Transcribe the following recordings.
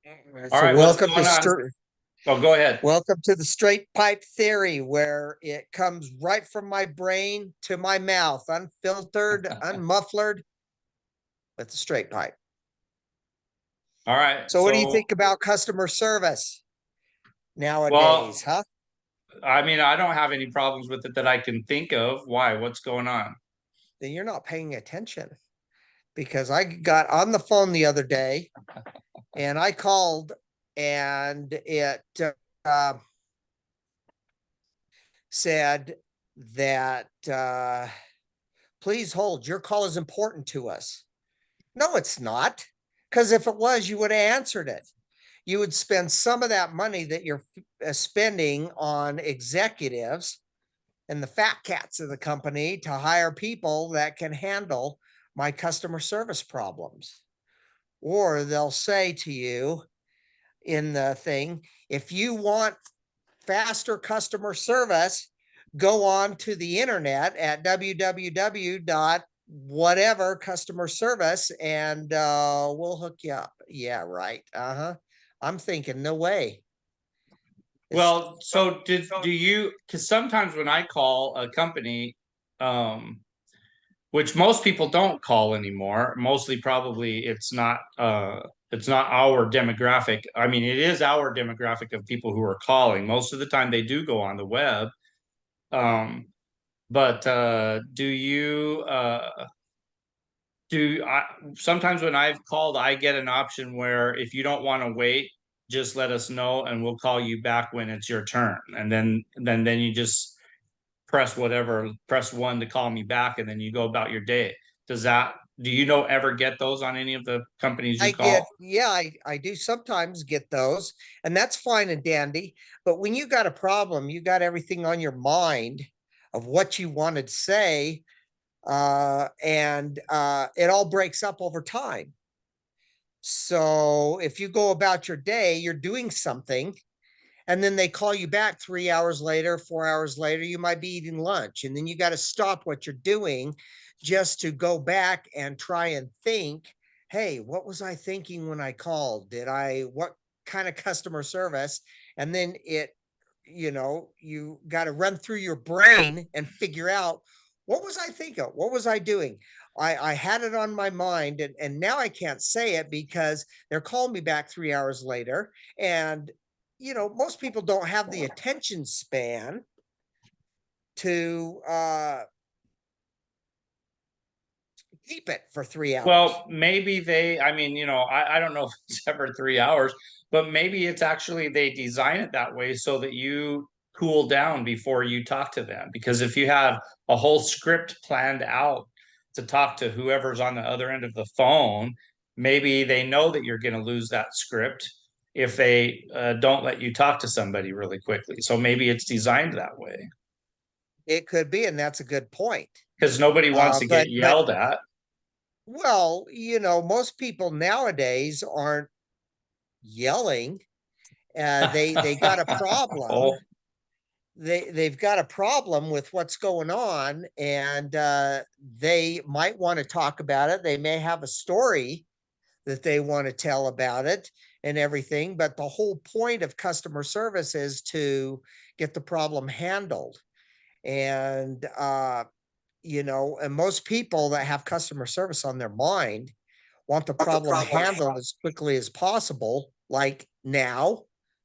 All So right, what's welcome going on? Oh, go ahead. to straight pipe theory, where it comes right from my brain to my mouth, unfiltered, unmuffled, with the straight pipe. All right. So what do you think about customer service Well, nowadays, huh? I mean, I don't have any problems with it that I can think of. Why? What's going on? Then you're not paying attention, because I got on the phone the other day and I called, and it uh, said that please hold, your call is important to us. No, it's not. Because if it was, you would have answered it. You would spend some of that money that you're spending on executives and the fat cats of the company to hire people that can handle my customer service problems. Or they'll say to you in the thing, if you want faster customer service, go on to the internet at www whatever customer service, and we'll hook you up. Yeah, right. I'm thinking, no way. Well, so do you, because sometimes when I call a company, um, which most people don't call anymore, mostly probably it's not our demographic. I mean, it is our demographic of people who are calling. Most of the time they do go on the web. Um, but do you do I sometimes when I've called, I get an option where if you don't want to wait, just let us know and we'll call you back when it's your turn. And then you just press one to call me back, and then you go about your day. Do you know ever get those on any of the companies you I get, call? yeah, I do sometimes get those, and that's fine and dandy. But when you got a problem, you got everything on your mind of what you wanted to say, and it all breaks up over time. So if you go about your day, you're doing something, and then they call you back 3 hours later, 4 hours later, you might be eating lunch. And then you got to stop what you're doing just to go back and try and think, hey, what was I thinking when I called? What kind of customer service? And then you got to run through your brain and figure out, what was I thinking? What was I doing? I had it on my mind, and now I can't say it because they're calling me back 3 hours later. And, most people don't have the attention span to keep it for 3 hours. Well, maybe I mean, I don't know if it's ever 3 hours, but maybe it's actually they design it that way so that you cool down before you talk to them. Because if you have a whole script planned out to talk to whoever's on the other end of the phone, maybe they know that you're going to lose that script if they don't let you talk to somebody really quickly. So maybe it's designed that way It could be, and that's a good point. because nobody wants to get But yelled at. well, most people nowadays aren't yelling. They got a problem. Oh, They've got a problem with what's going on, and they might want to talk about it. They may have a story that they want to tell about it and everything, but the whole point of customer service is to get the problem handled. And and most people that have customer service on their mind want the problem handled as quickly as possible, like now,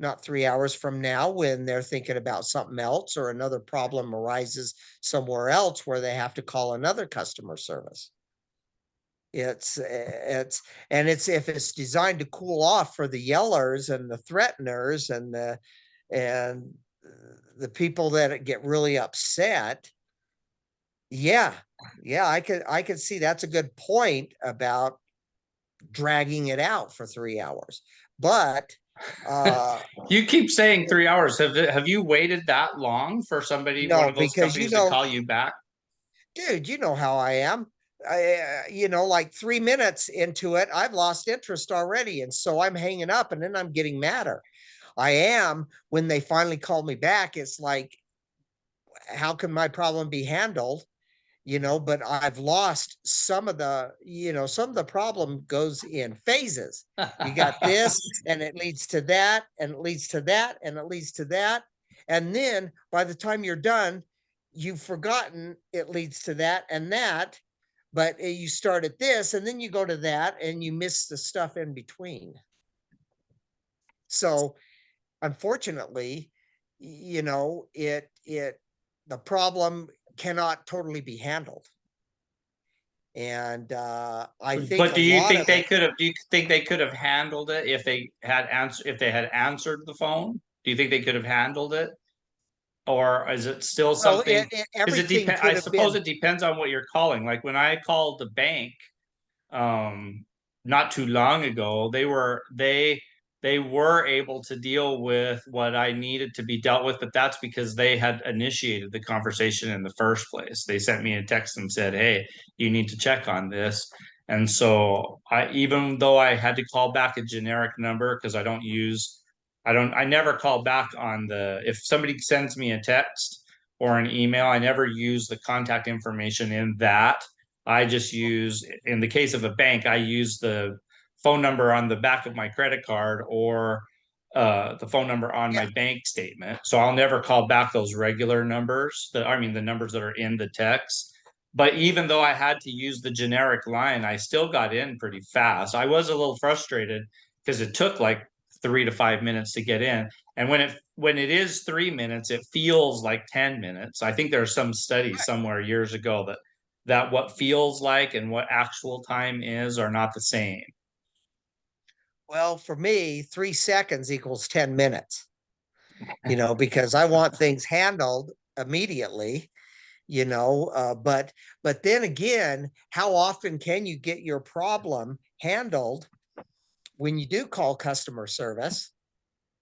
not 3 hours from now, when they're thinking about something else or another problem arises somewhere else where they have to call another customer service. It's if it's designed to cool off for the yellers and the threateners and the people that get really upset. Yeah, yeah, I could see that's a good point about dragging it out for 3 hours. But you keep saying 3 hours. Have you waited that long for one no, of those because companies to call you back? dude, you know how I am. Like 3 minutes into it, I've lost interest already. And so I'm hanging up, and then I'm getting madder. I am when they finally call me back. It's like, how can my problem be handled? but I've lost some of some of the problem goes in phases. You got this, and it leads to that, and it leads to that, and it leads to that. And then by the time you're done, you've forgotten it leads to that and that, but you start at this and then you go to that and you miss the stuff in between. So unfortunately, the problem cannot totally be handled. And I think But a do you lot think of they it, could have, do you think they could have handled it if they had answered the phone? Do you think they could have handled it? Or is it still well, something? Because it everything depends, I could have suppose been. it depends on what you're calling. Like when I called the bank, um, not too long ago, they were able to deal with what I needed to be dealt with, but that's because they had initiated the conversation in the first place. They sent me a text and said, "Hey, you need to check on this." And so even though I had to call back a generic number because I never call back on if somebody sends me a text or an email, I never use the contact information in that. I just use, in the case of a bank, I use the phone number on the back of my credit card or the phone number on Yeah. my bank statement. So I'll never call back those regular numbers the numbers that are in the text. But even though I had to use the generic line, I still got in pretty fast. I was a little frustrated because it took like 3 to 5 minutes to get in. And when it is 3 minutes, it feels like 10 minutes. I think there are some studies somewhere years ago that what feels like and what actual time is are not the same. Well, for me, 3 seconds equals 10 minutes, because I want things handled immediately, but then again, how often can you get your problem handled when you do call customer service?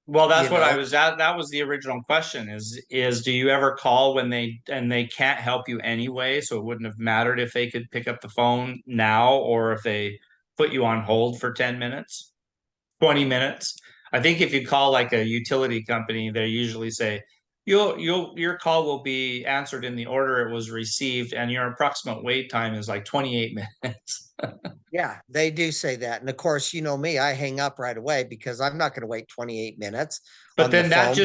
Well, you that's what I know was at. That was the original question is do you ever call when they can't help you anyway? So it wouldn't have mattered if they could pick up the phone now or if they put you on hold for 10 minutes, 20 minutes. I think if you call like a utility company, they usually say your call will be answered in the order it was received and your approximate wait time is like 28 minutes. Yeah, they do say that. And of course, you know me, I hang up right away because I'm not going to wait 28 minutes But on the then phone because,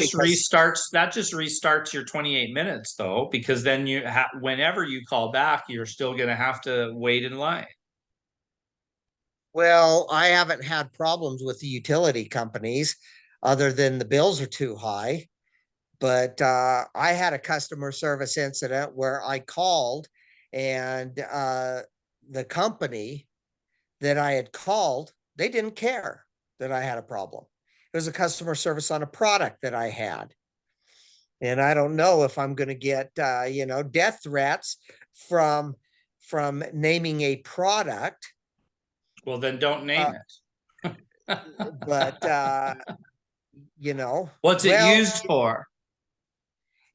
that just restarts your 28 minutes though, because then whenever you call back, you're still going to have to wait in line. well, I haven't had problems with the utility companies other than the bills are too high. But I had a customer service incident where I called and the company that I had called, they didn't care that I had a problem. It was a customer service on a product that I had. And I don't know if I'm going to get, death threats from from naming a product. Well, then don't Uh, name it. but What's it well, used for?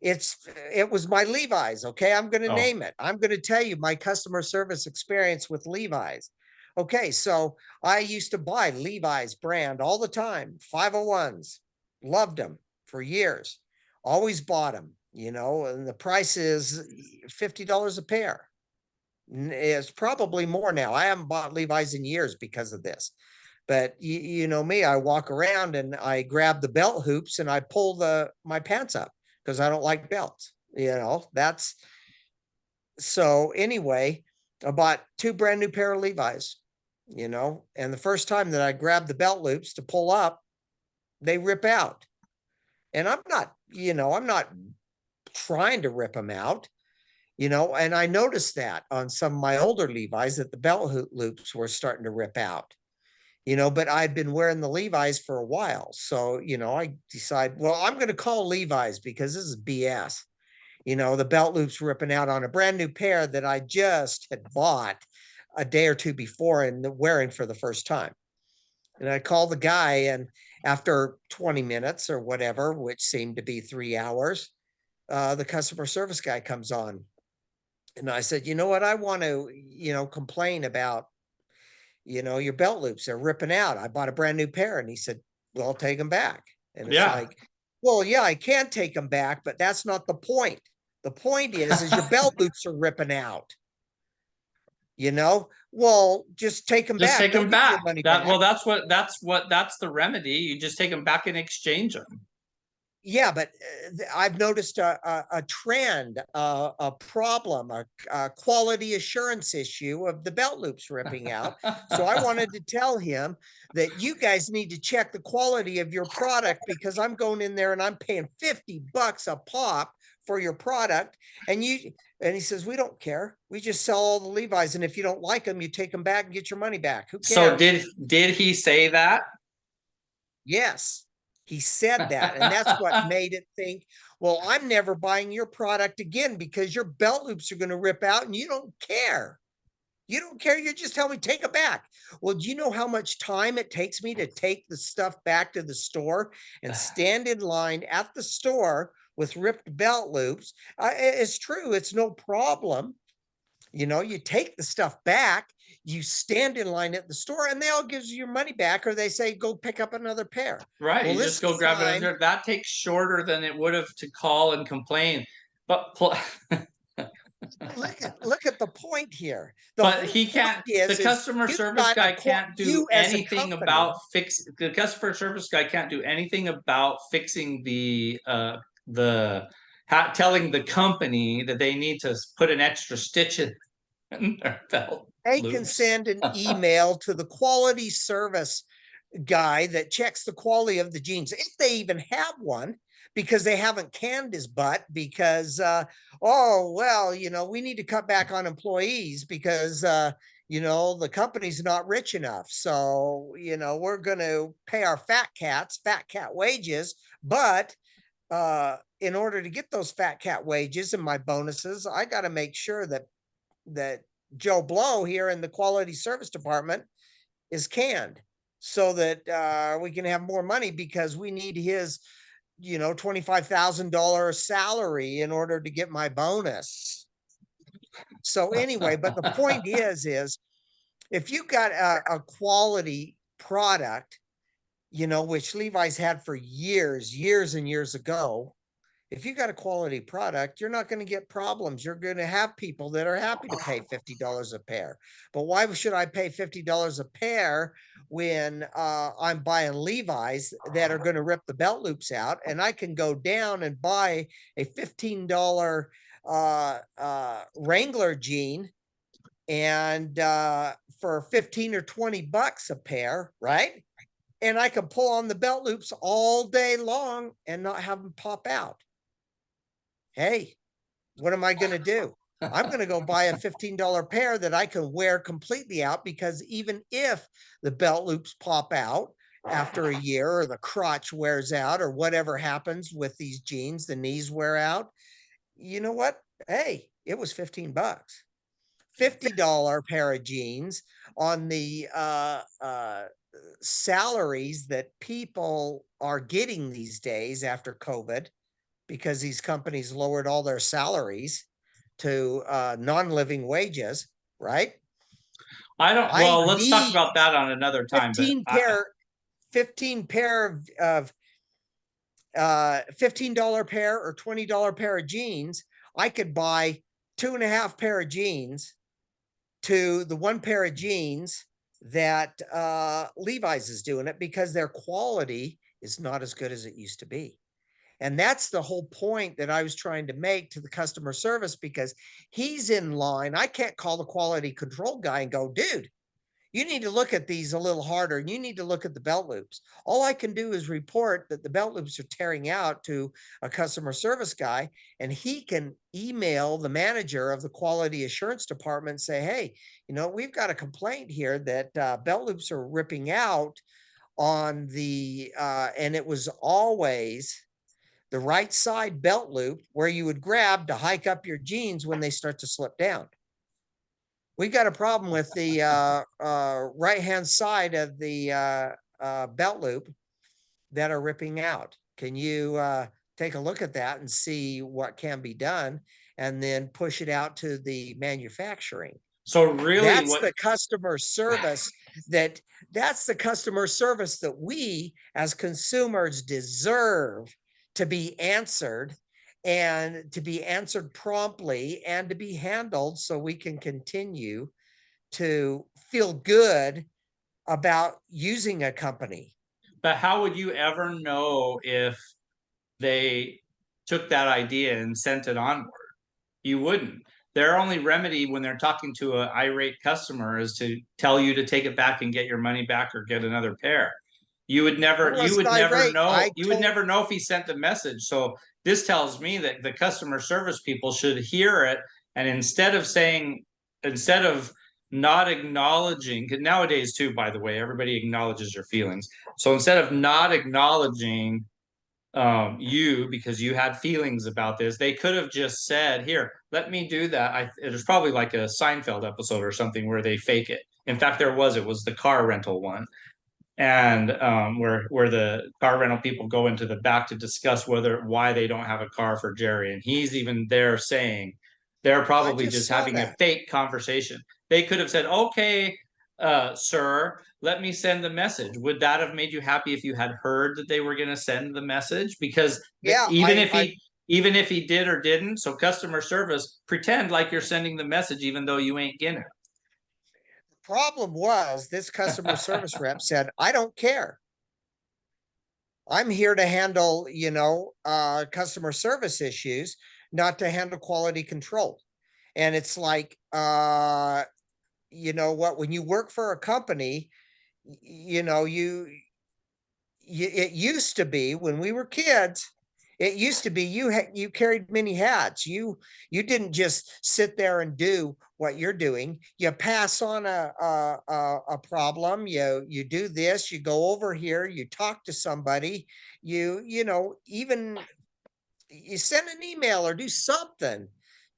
it was my Levi's. Okay, I'm going to Oh, name it. I'm going to tell you my customer service experience with Levi's. Okay, so I used to buy Levi's brand all the time, 501s, loved them for years, always bought them, and the price is $50 a pair. It's probably more now. I haven't bought Levi's in years because of this. But you know me, I walk around and I grab the belt hoops and I pull my pants up because I don't like belts. That's so anyway, I bought two brand new pair of Levi's, and the first time that I grabbed the belt loops to pull up, they rip out. And I'm not trying to rip them out, and I noticed that on some of my older Levi's that the belt loops were starting to rip out. But I've been wearing the Levi's for a while. So, I decide, well, I'm going to call Levi's because this is BS. The belt loop's ripping out on a brand new pair that I just had bought a day or two before and wearing for the first time. And I called the guy, and after 20 minutes or whatever, which seemed to be 3 hours, the customer service guy comes on. And I said, you know what? I want to, complain about your belt loops, they're ripping out. I bought a brand new pair. And he said, well, I'll take them back. And it's yeah. like, well, yeah, I can take them back, but that's not the point. The point is your belt loops are ripping out. You know, well, just take them Just back. take They'll them give you your back. money That, back. well, that's the remedy. You just take them back and exchange them. Yeah, but I've noticed a trend, a problem, a quality assurance issue of the belt loops ripping out. So I wanted to tell him that you guys need to check the quality of your product, because I'm going in there and I'm paying $50 a pop for your product. And he says, we don't care. We just sell all the Levi's. And if you don't like them, you take them back and get your money back. Who So cares? did he say that? Yes, he said that. And that's what made it think, well, I'm never buying your product again because your belt loops are going to rip out and you don't care. You don't care. You're just telling me take it back. Well, do you know how much time it takes me to take the stuff back to the store and stand in line at the store with ripped belt loops? It's true. It's no problem. You know, you take the stuff back, you stand in line at the store, and they all gives you your money back, or they say, go pick up another pair. Right, Well, you this just go grab time, it. That takes shorter than it would have to call and complain. But look at the point here. The but whole he point can't. The is customer you've service got guy can't do you as a anything company. about fix. The customer service guy can't do anything about fixing telling the company that they need to put an extra stitch in their belt They can loops. send an email to the quality service guy that checks the quality of the jeans, if they even have one, because they haven't canned his butt because, oh, well, you know, we need to cut back on employees because, you know, the company's not rich enough. So, you know, we're going to pay our fat cat wages. But in order to get those fat cat wages and my bonuses, I got to make sure that Joe Blow here in the quality service department is canned, so that we can have more money, because we need his, you know, $25,000 salary in order to get my bonus. So anyway, but the point is if you got a quality product, you know, which Levi's had for years and years ago, if you got a quality product, you're not going to get problems. You're going to have people that are happy to pay $50 a pair. But why should I pay $50 a pair when I'm buying Levi's that are going to rip the belt loops out, and I can go down and buy a $15 Wrangler jean and for 15 or 20 bucks a pair, right? And I can pull on the belt loops all day long and not have them pop out. Hey, what am I going to do? I'm going to go buy a $15 pair that I can wear completely out, because even if the belt loops pop out after a year, or the crotch wears out, or whatever happens with these jeans, the knees wear out, you know what? Hey, it was 15 bucks. $50 pair of jeans on the salaries that people are getting these days after COVID, because these companies lowered all their salaries to non-living wages, right? I don't. I Well, let's talk need about that on another time. But 15 pair of $15 pair or $20 pair of jeans. I could buy 2.5 pair of jeans to the 1 pair of jeans that Levi's is doing it, because their quality is not as good as it used to be. And that's the whole point that I was trying to make to the customer service, because he's in line. I can't call the quality control guy and go, dude, you need to look at these a little harder, and you need to look at the belt loops. All I can do is report that the belt loops are tearing out to a customer service guy, and he can email the manager of the quality assurance department and say, hey, you know, we've got a complaint here that belt loops are ripping out on the, and it was always the right side belt loop where you would grab to hike up your jeans when they start to slip down. We got a problem with the right-hand side of the belt loop that are ripping out. Can you take a look at that and see what can be done, and then push it out to the manufacturing? so really, That's the customer service that's the customer service that we as consumers deserve to be answered. and to be answered promptly and to be handled so we can continue to feel good about using a company. But how would you ever know if they took that idea and sent it onward? You wouldn't. Their only remedy when they're talking to an irate customer is to tell you to take it back and get your money back or get another pair. You would I never, you wasn't would never irate. know, I you would told, never know if he sent the message. So this tells me that the customer service people should hear it. And instead of not acknowledging, because nowadays too, by the way, everybody acknowledges your feelings. So instead of not acknowledging you because you had feelings about this, they could have just said, here, let me do that. It was probably like a Seinfeld episode or something where they fake it. In fact, it was the car rental one. And where the car rental people go into the back to discuss why they don't have a car for Jerry. And he's even there saying they're I probably just just saw having a that. fake conversation. They could have said, okay, sir, let me send the message. Would that have made you happy if you had heard that they were going to send the message? Because Yeah, even if he did or didn't, so customer service, pretend like you're sending the message even though you ain't getting problem was this customer it. service rep said, I don't care. I'm here to handle, customer service issues, not to handle quality control. And it's like, you know what, when you work for a company, you know, it used to be when we were kids, it used to be you carried many hats. You didn't just sit there and do what you're doing. You pass on a problem. You do this. You go over here. You talk to somebody. Even you send an email or do something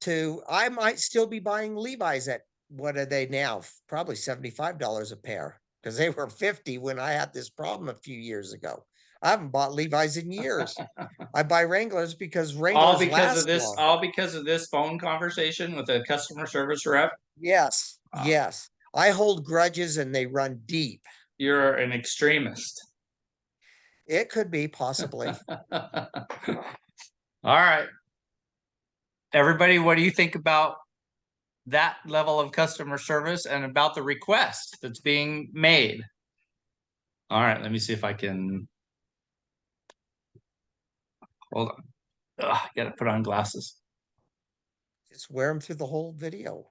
to. I might still be buying Levi's at what are they now? Probably $75 a pair because they were 50 when I had this problem a few years ago. I haven't bought Levi's in years. I buy Wranglers because all Wranglers because of last this longer. all because of this phone conversation with a customer service rep. Yes, Wow. yes. I hold grudges and they run deep. You're an extremist. It could be possibly. All right, everybody, what do you think about that level of customer service and about the request that's being made? All right, let me see if I can hold on. Ugh, I gotta put on glasses. Just wear them through the whole video.